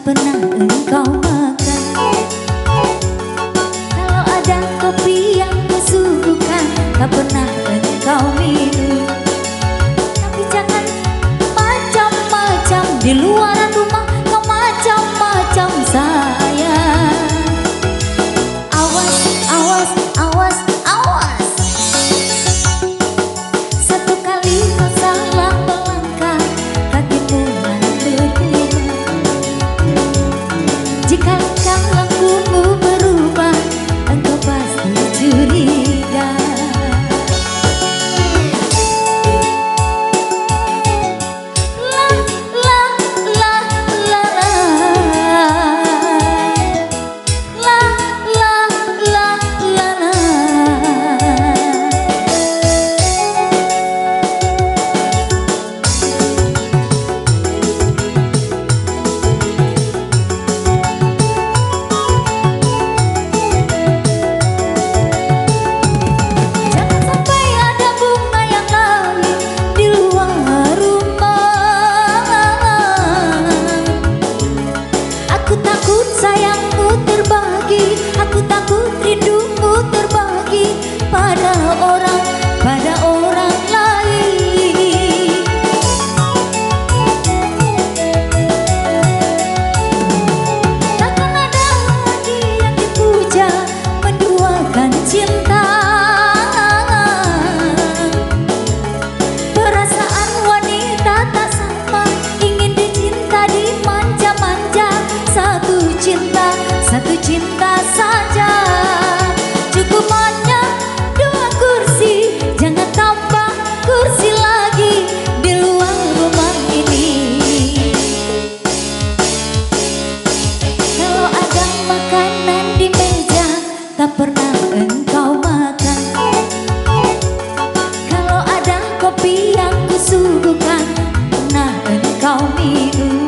pernah engkau makan. Kalau ada kopi yang kusuguhkan, tak pernah engkau minum. Tapi jangan macam-macam di luar rumah, kau macam-macam sayang. Awas, awas, awas, awas. Satu kali kau salah melangkah, kakimu berubah. Jika langkah lakumu berubah, engkau pasti curiga. Aku takut rindumu terbagi pada orang lain. Takkan ada lagi yang dipuja menduakan cinta. Perasaan wanita tak sama, ingin dicinta, dimanja-manja. Satu cinta saja, cukup hanya 2 kursi, jangan tambah kursi lagi di luar rumah ini. Kalau ada makanan di meja, tak pernah engkau makan. Kalau ada kopi yang kusuguhkan, pernah engkau minum.